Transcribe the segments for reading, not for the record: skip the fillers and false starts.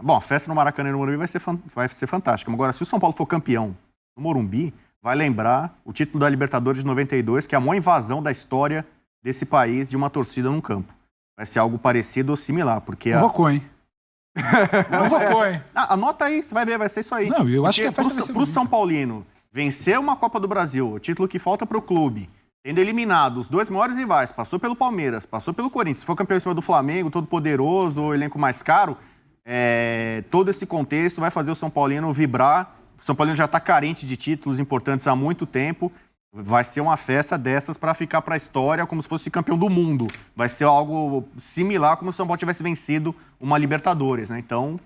Bom, a festa no Maracanã e no Morumbi vai ser fantástica. Agora, se o São Paulo for campeão no Morumbi, vai lembrar o título da Libertadores de 92, que é a maior invasão da história desse país de uma torcida num campo. Vai ser algo parecido ou similar, porque... Invocou, hein? Invocou, hein? Anota aí, você vai ver, vai ser isso aí. Não, eu acho que a festa vai ser pro São Paulino vencer uma Copa do Brasil, o título que falta pro clube, tendo eliminado os dois maiores rivais, passou pelo Palmeiras, passou pelo Corinthians, se for campeão em cima do Flamengo, todo poderoso, o elenco mais caro, todo esse contexto vai fazer o São Paulino vibrar. O São Paulino já está carente de títulos importantes há muito tempo. Vai ser uma festa dessas para ficar para a história como se fosse campeão do mundo. Vai ser algo similar como se o São Paulo tivesse vencido uma Libertadores, né? Então,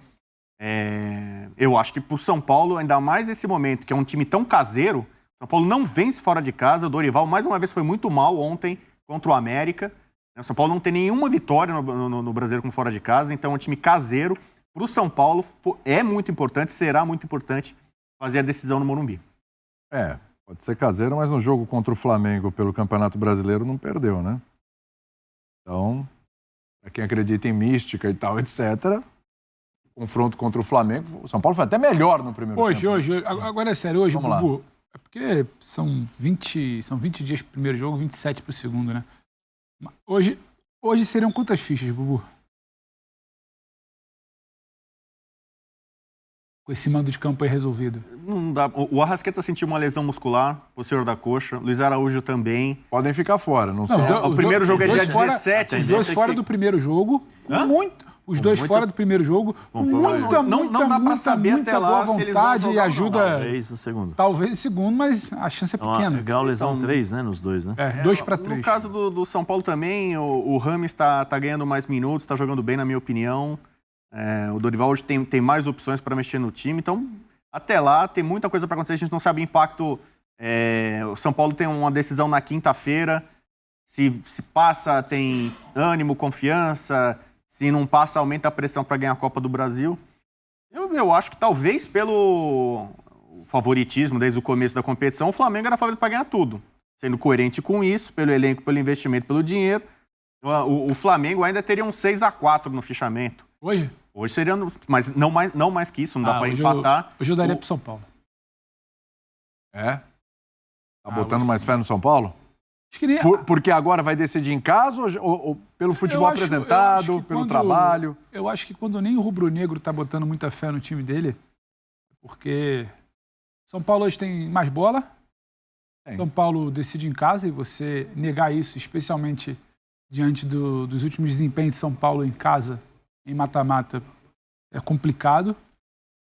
eu acho que para o São Paulo, ainda mais esse momento, que é um time tão caseiro, o São Paulo não vence fora de casa. O Dorival, mais uma vez, foi muito mal ontem contra o América. O São Paulo não tem nenhuma vitória no Brasileiro como fora de casa, então é um time caseiro. Para o São Paulo, é muito importante, será muito importante fazer a decisão no Morumbi. Pode ser caseiro, mas no jogo contra o Flamengo pelo Campeonato Brasileiro não perdeu, né? Então, para quem acredita em mística e tal, etc., confronto contra o Flamengo, o São Paulo foi até melhor no primeiro tempo. Hoje, agora é sério, hoje, Vamos Bubu, é porque são 20 dias pro primeiro jogo, 27 pro segundo, né? Hoje seriam quantas fichas, Bubu? Com esse mando de campo aí resolvido. Não dá. O Arrascaeta sentiu uma lesão muscular, posterior da coxa. Luiz Araújo também. Podem ficar fora, não sei. O primeiro jogo é dia 17. Os dois fora do primeiro jogo. Os dois fora do primeiro jogo. Não dá pra saber até lá boa se eles vão vontade jogar e ou ajuda. Talvez o segundo. Talvez o segundo, mas a chance é pequena. Grau lesão 3, né? Nos dois, né? 2 para 3. No caso do São Paulo também, o Rames tá ganhando mais minutos, tá jogando bem, na minha opinião. O Dorival hoje tem mais opções para mexer no time, então até lá tem muita coisa para acontecer. A gente não sabe o impacto. O São Paulo tem uma decisão na quinta-feira. Se passa, tem ânimo, confiança. Se não passa, aumenta a pressão para ganhar a Copa do Brasil. Eu acho que talvez pelo favoritismo desde o começo da competição, o Flamengo era favorito para ganhar tudo. Sendo coerente com isso, pelo elenco, pelo investimento, pelo dinheiro. O Flamengo ainda teria um 6-4 no fichamento. Hoje? Hoje seria, mas não mais que isso, não dá para empatar. Hoje eu daria pro São Paulo. Tá botando mais fé no São Paulo? Acho que Porque agora vai decidir em casa ou pelo futebol apresentado, pelo trabalho? Eu acho que quando nem o rubro-negro tá botando muita fé no time dele, porque São Paulo hoje tem mais bola, São Paulo decide em casa e você negar isso, especialmente diante dos últimos desempenhos de São Paulo em casa, em mata-mata, é complicado.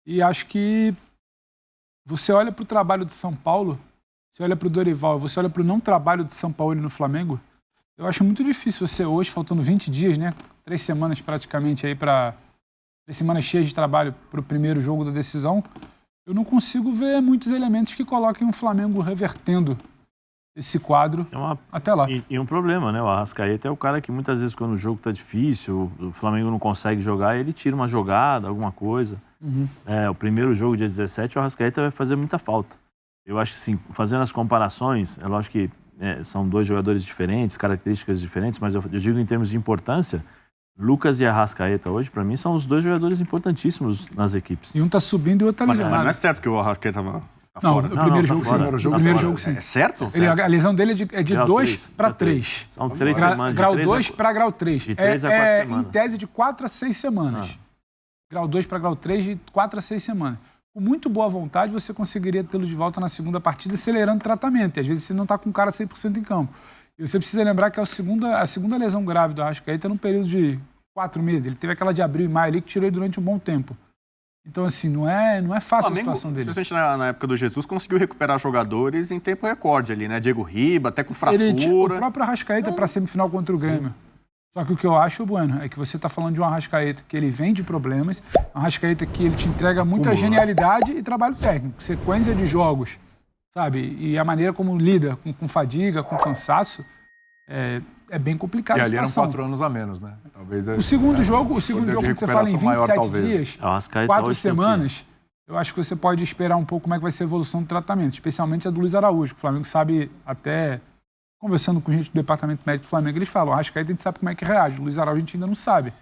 E acho que você olha para o trabalho de São Paulo, você olha para o Dorival, você olha para o não trabalho de São Paulo no Flamengo, eu acho muito difícil você hoje, faltando 20 dias, né? 3 semanas praticamente aí 3 semanas cheias de trabalho para o primeiro jogo da decisão, eu não consigo ver muitos elementos que coloquem o Flamengo revertendo esse quadro até lá. E um problema, né? O Arrascaeta é o cara que muitas vezes quando o jogo tá difícil, o Flamengo não consegue jogar, ele tira uma jogada, alguma coisa. O primeiro jogo, dia 17, o Arrascaeta vai fazer muita falta. Eu acho que, assim, fazendo as comparações, é lógico que são dois jogadores diferentes, características diferentes, mas eu digo em termos de importância, Lucas e Arrascaeta hoje, para mim, são os dois jogadores importantíssimos nas equipes. E um tá subindo e o outro tá lesionado. Mas não é certo que o Arrascaeta Não, fora. o primeiro jogo, sim. O primeiro jogo, sim. É certo? A lesão dele é de 2 para 3. São 3 semanas. Grau 2 para grau 3. De 3 a 4 semanas. Em tese de 4 a 6 semanas. Grau 2 para grau 3 de 4 a 6 semanas. Com muito boa vontade, você conseguiria tê-lo de volta na segunda partida, acelerando o tratamento. E às vezes você não está com o cara 100% em campo. E você precisa lembrar que a segunda lesão grave do Arrascaeta num período de 4 meses. Ele teve aquela de abril e maio ali que tirou ele durante um bom tempo. Então, assim, não é fácil a situação dele. Especialmente na época do Jesus, conseguiu recuperar jogadores em tempo recorde ali, né? Diego Riba, até com fratura. O próprio Arrascaeta para a semifinal contra o Grêmio. Só que o que eu acho, Bueno, é que você está falando de um Arrascaeta que ele vem de problemas, um Arrascaeta que ele te entrega muita genialidade e trabalho técnico, sequência de jogos, sabe? E a maneira como lida com fadiga, com cansaço, é bem complicado. E ali eram 4 anos a menos, né? Talvez o segundo jogo, quando você fala em 27 dias, 4 semanas, eu acho que você pode esperar um pouco como é que vai ser a evolução do tratamento, especialmente a do Luiz Araújo, que o Flamengo sabe até... Conversando com gente do departamento médico do Flamengo, eles falam, Arrascaeta a gente sabe como é que reage, o Luiz Araújo a gente ainda não sabe.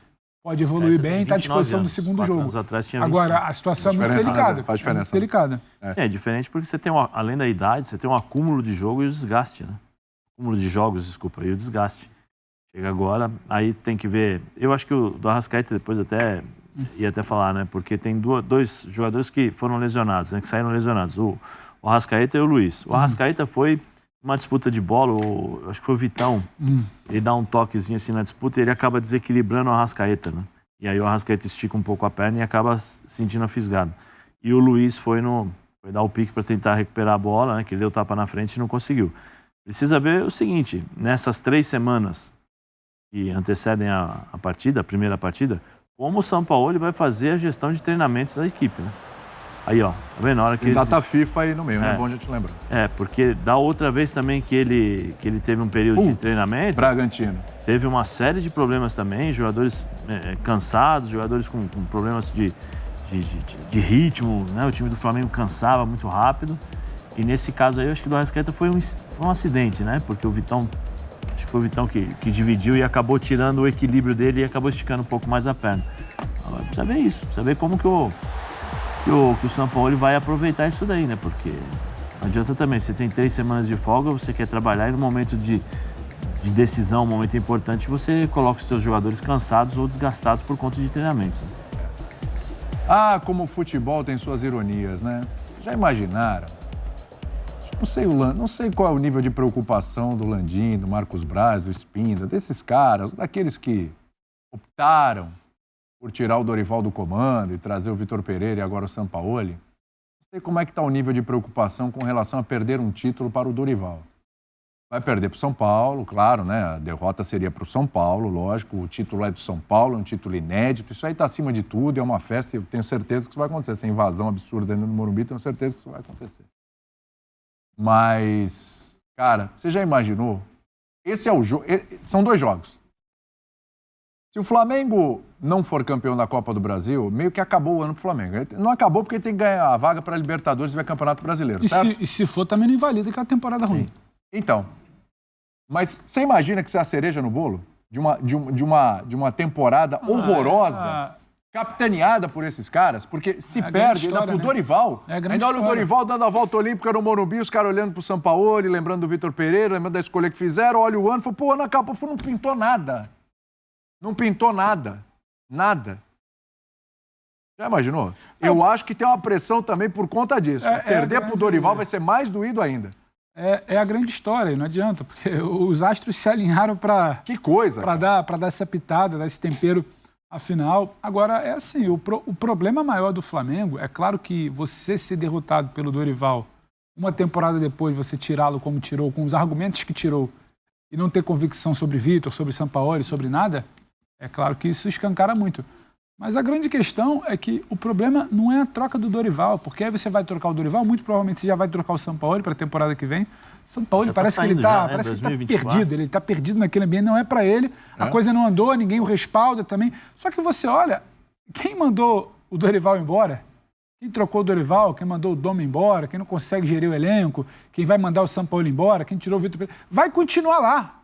pode evoluir tem bem e está à 29 disposição do anos. segundo 4 jogo. anos atrás tinha Agora, 25. a situação é muito Faz diferença, delicada. faz diferença. É muito delicada. Sim, é diferente porque você tem, além da idade, você tem um acúmulo de jogo e o desgaste, né? Acúmulo de jogos, desculpa, e o desgaste. Chega agora, aí tem que ver... Eu acho que o do Arrascaeta depois até ia até falar, né? Porque tem dois jogadores que foram lesionados, né? Que saíram lesionados. O Arrascaeta e o Luiz. O Arrascaeta foi uma disputa de bola, acho que foi o Vitão. Ele dá um toquezinho assim na disputa e ele acaba desequilibrando o Arrascaeta, né? E aí o Arrascaeta estica um pouco a perna e acaba sentindo a fisgada. E o Luiz foi dar o pique para tentar recuperar a bola, né? Que ele deu tapa na frente e não conseguiu. Precisa ver o seguinte, nessas 3 semanas que antecedem a partida, a primeira partida, como o Sampaoli vai fazer a gestão de treinamentos da equipe, né? Aí, ó, tá vendo? Na hora que Tem data FIFA aí no meio, né? É. É bom a gente lembrar. Porque da outra vez também que ele teve um período de treinamento, Bragantino. teve uma série de problemas também, jogadores cansados, jogadores com problemas de ritmo, né? O time do Flamengo cansava muito rápido. E nesse caso aí, eu acho que do Arrascaeta foi um acidente, né? Porque o Vitão, acho que foi o Vitão que dividiu e acabou tirando o equilíbrio dele e acabou esticando um pouco mais a perna. Agora, precisa ver isso, precisa ver como que o Sampaoli vai aproveitar isso daí, né? Porque não adianta também, você tem 3 semanas de folga, você quer trabalhar e no momento de decisão, um momento importante, você coloca os seus jogadores cansados ou desgastados por conta de treinamentos. Né? Ah, como o futebol tem suas ironias, né? Já imaginaram? Não sei qual é o nível de preocupação do Landim, do Marcos Braz, do Espíndola, desses caras, daqueles que optaram por tirar o Dorival do comando e trazer o Vitor Pereira e agora o Sampaoli. Não sei como é que está o nível de preocupação com relação a perder um título para o Dorival. Vai perder para o São Paulo, claro, né? A derrota seria para o São Paulo, lógico. O título é do São Paulo, é um título inédito. Isso aí está acima de tudo, é uma festa e eu tenho certeza que isso vai acontecer. Essa invasão absurda dentro do Morumbi, tenho certeza que isso vai acontecer. Mas, cara, você já imaginou? Esse é o jogo. São 2 jogos. Se o Flamengo não for campeão da Copa do Brasil, meio que acabou o ano pro Flamengo. Não acabou porque ele tem que ganhar a vaga para a Libertadores e vai Campeonato Brasileiro, certo? E se for, também não invalida que é uma temporada ruim. Então, mas você imagina que isso é a cereja no bolo? De uma temporada horrorosa, capitaneada por esses caras? Porque se perde ainda pro Dorival. Ainda olha o Dorival dando a volta olímpica no Morumbi, os caras olhando pro Sampaoli, lembrando do Vitor Pereira, lembrando da escolha que fizeram, olha o ano, fala, pô, na capa não pintou nada. Não pintou nada. Nada. Já imaginou? Eu acho que tem uma pressão também por conta disso. Perder pro Dorival vai ser mais doído ainda. É a grande história, não adianta, porque os astros se alinharam para que coisa para dar essa pitada, dar esse tempero afinal. Agora, é assim, o problema maior do Flamengo, é claro que você ser derrotado pelo Dorival, uma temporada depois você tirá-lo como tirou, com os argumentos que tirou, e não ter convicção sobre Vitor, sobre Sampaoli, sobre nada, é claro que isso escancara muito. Mas a grande questão é que o problema não é a troca do Dorival, porque aí você vai trocar o Dorival, muito provavelmente você já vai trocar o Sampaoli para a temporada que vem. Sampaoli parece que ele está perdido, ele está perdido naquele ambiente, não é para ele, a coisa não andou, ninguém o respalda também. Só que você olha, quem mandou o Dorival embora, quem trocou o Dorival, quem mandou o Dom embora, quem não consegue gerir o elenco, quem vai mandar o Sampaoli embora, quem tirou o Vitor Pereira, vai continuar lá.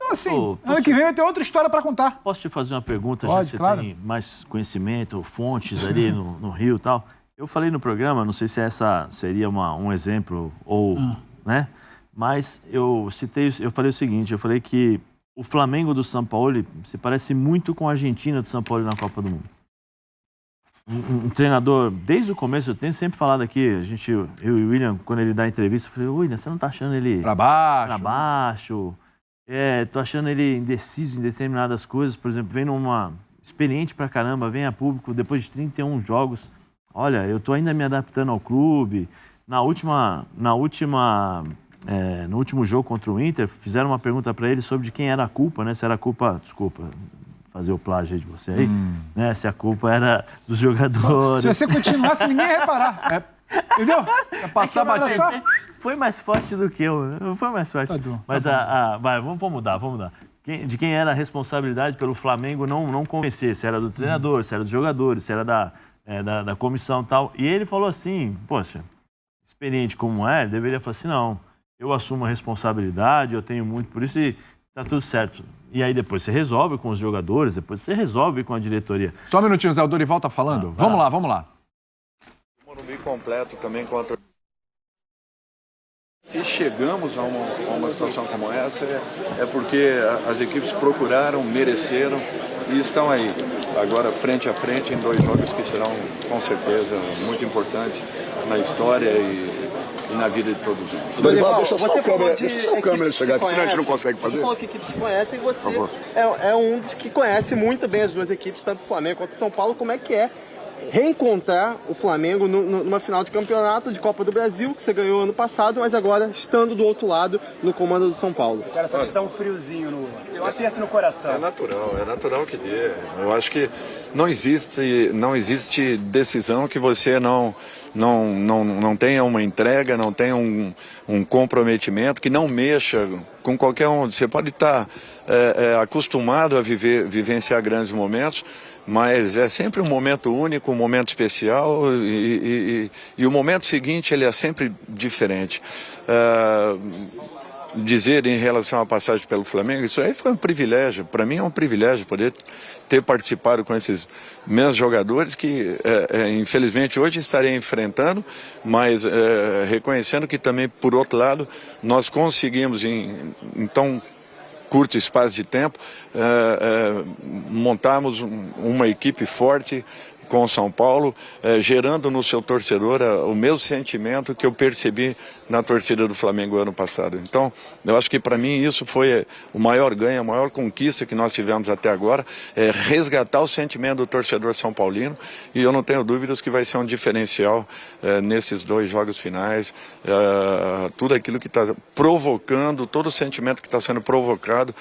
Então, assim, ano que vem vai ter outra história para contar. Posso te fazer uma pergunta, Pode, já que você claro. tem mais conhecimento, fontes ali no Rio e tal. Eu falei no programa, não sei se essa seria um exemplo ou, né? Mas eu falei o seguinte, eu falei que o Flamengo do Sampaoli se parece muito com a Argentina do Sampaoli na Copa do Mundo. Um treinador, desde o começo, eu tenho sempre falado aqui, eu e o William, quando ele dá entrevista, eu falei, William, você não tá achando ele pra baixo? Pra baixo. Tô achando ele indeciso em determinadas coisas, por exemplo, vem numa experiente pra caramba, vem a público depois de 31 jogos. Olha, eu tô ainda me adaptando ao clube. No último jogo contra o Inter, fizeram uma pergunta pra ele sobre de quem era a culpa, né? Se era a culpa, desculpa, fazer o plágio aí de você aí, né? Se a culpa era dos jogadores. Se você continuasse, ninguém ia reparar. Entendeu? É passar batido. Foi mais forte do que eu, né? Foi mais forte. Mas vamos mudar. De quem era a responsabilidade pelo Flamengo não convencer, se era do treinador, se era dos jogadores, se era da comissão e tal. E ele falou assim, poxa, experiente como é, ele deveria falar assim, não, eu assumo a responsabilidade, eu tenho muito por isso e tá tudo certo. E aí depois você resolve com os jogadores, depois você resolve com a diretoria. Só um minutinho, Zé, o Dorival tá falando. Vamos lá, vamos lá. O Morumbi completo também contra... Se chegamos a uma situação como essa, é porque as equipes procuraram, mereceram e estão aí. Agora, frente a frente, em 2 jogos que serão, com certeza, muito importantes na história e na vida de todos nós. Dorival, deixa só a câmera chegar aqui, senão a gente não consegue fazer. Você falou que equipes se conhecem e você é um dos que conhece muito bem as duas equipes, tanto o Flamengo quanto o São Paulo. Como é que é reencontrar o Flamengo numa final de campeonato de Copa do Brasil, que você ganhou ano passado, mas agora estando do outro lado no comando do São Paulo? Cara, só que dá um friozinho, um aperto no coração. É natural que dê. Eu acho que não existe decisão que você não tenha uma entrega, não tenha um comprometimento, que não mexa com qualquer um. Você pode estar acostumado a vivenciar grandes momentos, mas é sempre um momento único, um momento especial e o momento seguinte ele é sempre diferente. Dizer em relação à passagem pelo Flamengo, isso aí foi um privilégio. Para mim é um privilégio poder ter participado com esses mesmos jogadores que, infelizmente, hoje estarei enfrentando, mas reconhecendo que também, por outro lado, nós conseguimos, em tão curto espaço de tempo, montarmos uma equipe forte com o São Paulo, gerando no seu torcedor o mesmo sentimento que eu percebi na torcida do Flamengo ano passado. Então, eu acho que para mim isso foi o maior ganho, a maior conquista que nós tivemos até agora, é resgatar o sentimento do torcedor são paulino, e eu não tenho dúvidas que vai ser um diferencial nesses 2 jogos finais, tudo aquilo que está provocando, todo o sentimento que está sendo provocado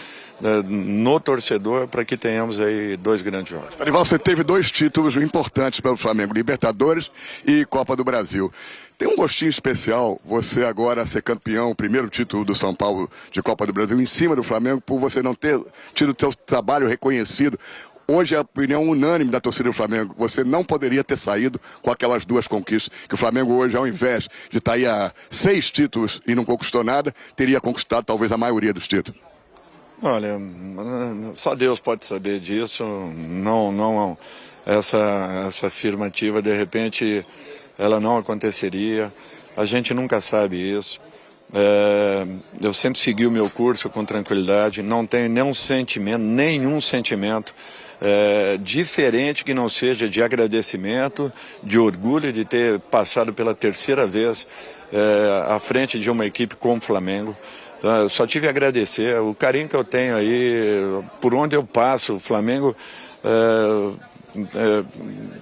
no torcedor para que tenhamos aí 2 grandes jogos. Dorival, você teve 2 títulos importantes pelo Flamengo, Libertadores e Copa do Brasil. Tem um gostinho especial você agora ser campeão, o primeiro título do São Paulo de Copa do Brasil, em cima do Flamengo, por você não ter tido o seu trabalho reconhecido. Hoje é a opinião unânime da torcida do Flamengo. Você não poderia ter saído com aquelas 2 conquistas. Que o Flamengo hoje, ao invés de estar aí a 6 títulos e não conquistou nada, teria conquistado talvez a maioria dos títulos. Olha, só Deus pode saber disso. Não, essa afirmativa, de repente, ela não aconteceria. A gente nunca sabe isso. Eu sempre segui o meu curso com tranquilidade. Não tenho nenhum sentimento diferente que não seja de agradecimento, de orgulho de ter passado pela 3ª vez à frente de uma equipe como o Flamengo. Eu só tive a agradecer o carinho que eu tenho aí, por onde eu passo, o Flamengo,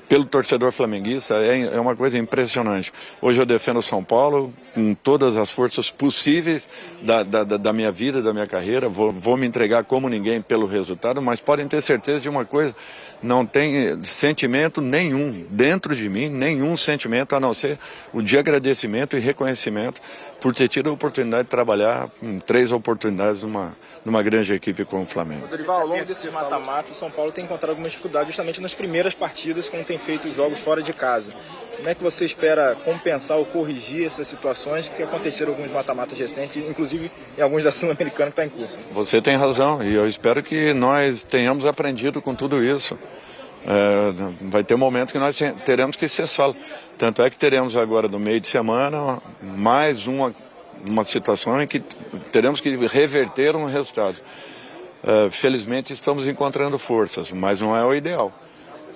pelo torcedor flamenguista, é uma coisa impressionante. Hoje eu defendo o São Paulo com todas as forças possíveis da minha vida, da minha carreira, vou me entregar como ninguém pelo resultado, mas podem ter certeza de uma coisa, não tem sentimento nenhum dentro de mim, nenhum sentimento a não ser o de agradecimento e reconhecimento por ter tido a oportunidade de trabalhar com 3 oportunidades numa grande equipe como o Flamengo. Dorival, ao longo desses mata-mata, o São Paulo tem encontrado algumas dificuldades justamente nas primeiras partidas, quando tem feito os jogos fora de casa. Como é que você espera compensar ou corrigir essas situações que aconteceram em alguns mata-matas recentes, inclusive em alguns da Sul-Americana que está em curso? Você tem razão, e eu espero que nós tenhamos aprendido com tudo isso. Vai ter um momento que nós teremos que cessá-lo. Tanto é que teremos agora, no meio de semana, mais uma situação em que teremos que reverter um resultado. Felizmente estamos encontrando forças, mas não é o ideal,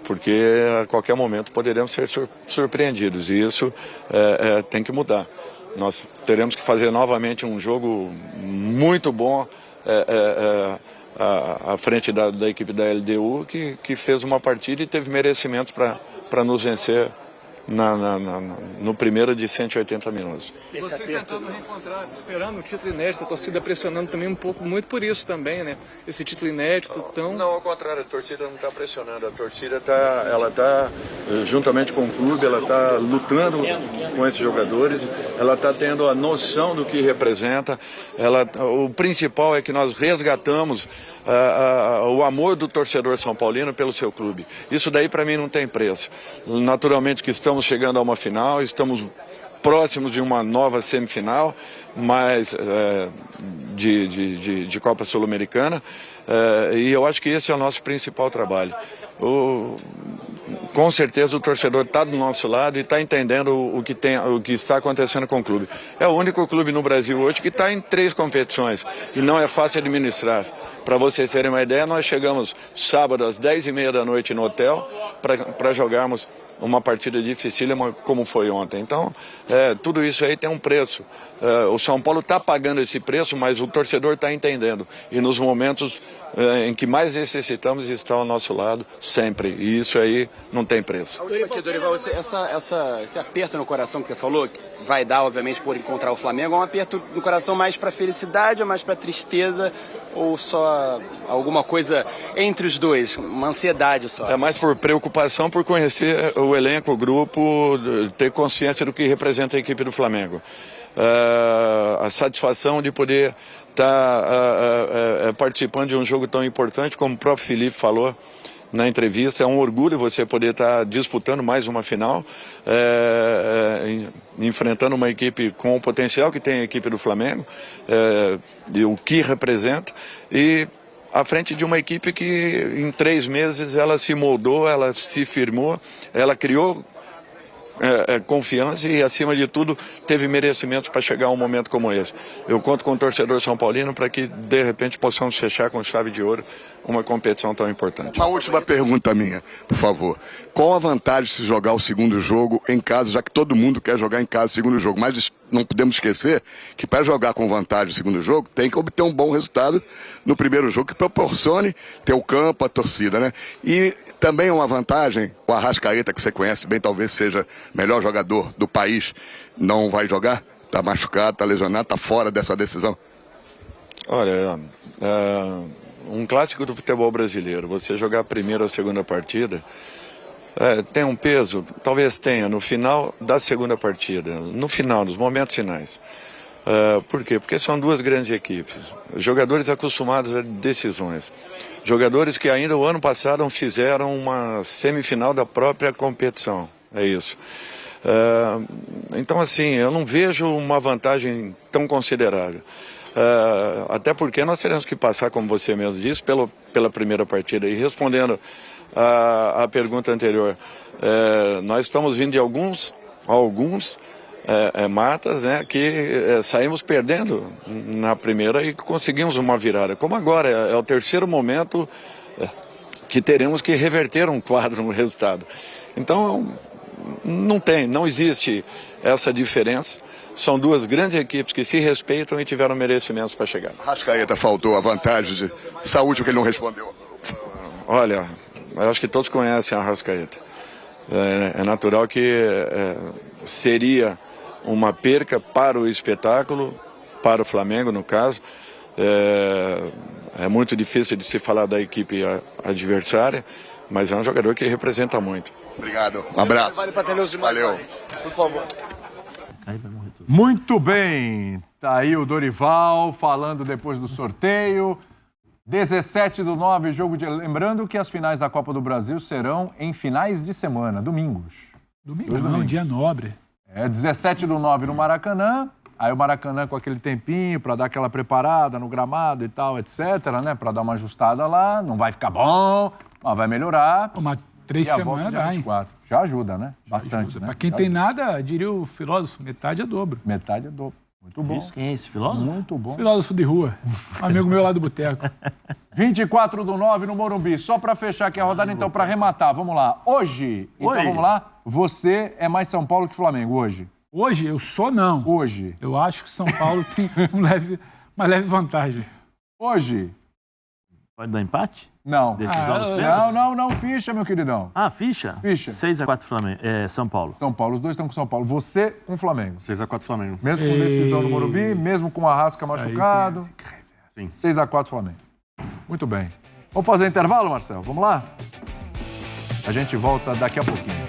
porque a qualquer momento poderemos ser surpreendidos, e isso tem que mudar. Nós teremos que fazer novamente um jogo muito bom à frente da equipe da LDU, que fez uma partida e teve merecimentos para nos vencer no primeiro de 180 minutos. Você tentando reencontrar, esperando o título inédito, a torcida pressionando também um pouco, muito por isso também, né? Esse título inédito tão... Não, ao contrário, a torcida não está pressionando, a torcida está, juntamente com o clube, ela está lutando com esses jogadores, ela está tendo a noção do que representa, o principal é que nós resgatamos o amor do torcedor são paulino pelo seu clube. Isso daí para mim não tem preço. Naturalmente que estamos chegando a uma final, estamos próximos de uma nova semifinal, mas de Copa Sul-Americana, e eu acho que esse é o nosso principal trabalho. Com certeza o torcedor está do nosso lado e está entendendo o que está acontecendo com o clube. É o único clube no Brasil hoje que está em 3 competições e não é fácil administrar. Para vocês terem uma ideia, nós chegamos sábado às 10h30 da noite no hotel para jogarmos uma partida dificílima como foi ontem. Então, tudo isso aí tem um preço. O São Paulo está pagando esse preço, mas o torcedor está entendendo. E nos momentos em que mais necessitamos, está ao nosso lado, sempre. E isso aí não tem preço. A última aqui, Dorival, esse aperto no coração que você falou, que vai dar, obviamente, por encontrar o Flamengo, é um aperto no coração mais para felicidade ou mais para tristeza? Ou só alguma coisa entre os dois, uma ansiedade só? É mais por preocupação, por conhecer o elenco, o grupo, ter consciência do que representa a equipe do Flamengo. A satisfação de poder estar participando de um jogo tão importante, como o próprio Felipe falou na entrevista, é um orgulho você poder estar disputando mais uma final, enfrentando uma equipe com o potencial que tem a equipe do Flamengo, e o que representa, e à frente de uma equipe que em 3 meses ela se moldou, ela se firmou, ela criou confiança e, acima de tudo, teve merecimentos para chegar a um momento como esse. Eu conto com o torcedor são paulino para que, de repente, possamos fechar com chave de ouro uma competição tão importante. Uma última pergunta minha, por favor. Qual a vantagem de se jogar o segundo jogo em casa, já que todo mundo quer jogar em casa o segundo jogo? Mas não podemos esquecer que para jogar com vantagem o segundo jogo, tem que obter um bom resultado no primeiro jogo, que proporcione ter o campo, a torcida, né? E também é uma vantagem, o Arrascaeta, que você conhece bem, talvez seja o melhor jogador do país, não vai jogar? Está machucado, está lesionado, está fora dessa decisão? Olha, um clássico do futebol brasileiro, você jogar a primeira ou a segunda partida, tem um peso, talvez tenha no final da segunda partida, no final, nos momentos finais. Por quê? Porque são 2 grandes equipes, jogadores acostumados a decisões, jogadores que ainda o ano passado fizeram uma semifinal da própria competição, é isso. Então, assim, eu não vejo uma vantagem tão considerável. Até porque nós teremos que passar, como você mesmo disse, pela primeira partida. E respondendo a pergunta anterior, nós estamos vindo de alguns matas, né, que saímos perdendo na primeira e conseguimos uma virada. Como agora, é o terceiro momento que teremos que reverter um quadro no resultado. Então, não existe essa diferença. São 2 grandes equipes que se respeitam e tiveram merecimentos para chegar. Arrascaeta faltou a vantagem de saúde, porque ele não respondeu. Olha, eu acho que todos conhecem a Arrascaeta. É natural que seria uma perca para o espetáculo, para o Flamengo, no caso. É muito difícil de se falar da equipe adversária, mas é um jogador que representa muito. Obrigado, um abraço. Vale para ter os demais. Valeu. Por favor. Muito bem, tá aí o Dorival falando depois do sorteio. 17/9, jogo de... Lembrando que as finais da Copa do Brasil serão em finais de semana, domingos. Domingo não, dia nobre. 17/9 no Maracanã, aí o Maracanã com aquele tempinho para dar aquela preparada no gramado e tal, etc, né, para dar uma ajustada lá, não vai ficar bom, mas vai melhorar. Uma 3 semanas dá, hein? Já ajuda, né? Bastante, né? Para quem tem nada, diria o filósofo, metade é dobro. Metade é dobro. Muito bom. Isso, quem é esse filósofo? Muito bom. Filósofo de rua, um amigo meu lá do boteco. 24/9 no Morumbi. Só para fechar aqui a rodada, então, para arrematar. Vamos lá. Hoje, então vamos lá. Você é mais São Paulo que Flamengo hoje? Hoje, eu sou não. Hoje. Eu acho que São Paulo tem uma leve vantagem. Hoje. Pode dar empate? Não. Decisão dos pênaltis? Não, ficha, meu queridão. Ficha? Ficha. 6/4 Flamengo. São Paulo. São Paulo, os dois estão com São Paulo. Você com Flamengo. 6/4 Flamengo. Mesmo com decisão no Morumbi, mesmo com o Arrasca machucado. Sim. 6/4 Flamengo. Muito bem. Vamos fazer intervalo, Marcelo? Vamos lá? A gente volta daqui a pouquinho.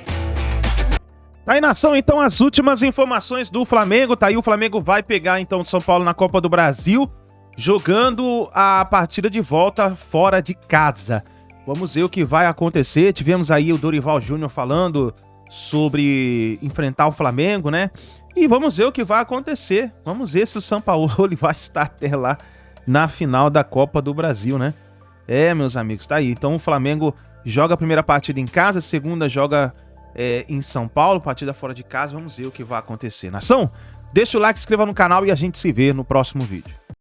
Aí, nação, então, as últimas informações do Flamengo. Tá aí, o Flamengo vai pegar, então, o São Paulo na Copa do Brasil, jogando a partida de volta fora de casa. Vamos ver o que vai acontecer. Tivemos aí o Dorival Júnior falando sobre enfrentar o Flamengo, né? E vamos ver o que vai acontecer. Vamos ver se o Sampaoli vai estar até lá na final da Copa do Brasil, né? Meus amigos, tá aí. Então o Flamengo joga a primeira partida em casa, a segunda joga em São Paulo, partida fora de casa. Vamos ver o que vai acontecer. Nação, deixa o like, se inscreva no canal e a gente se vê no próximo vídeo.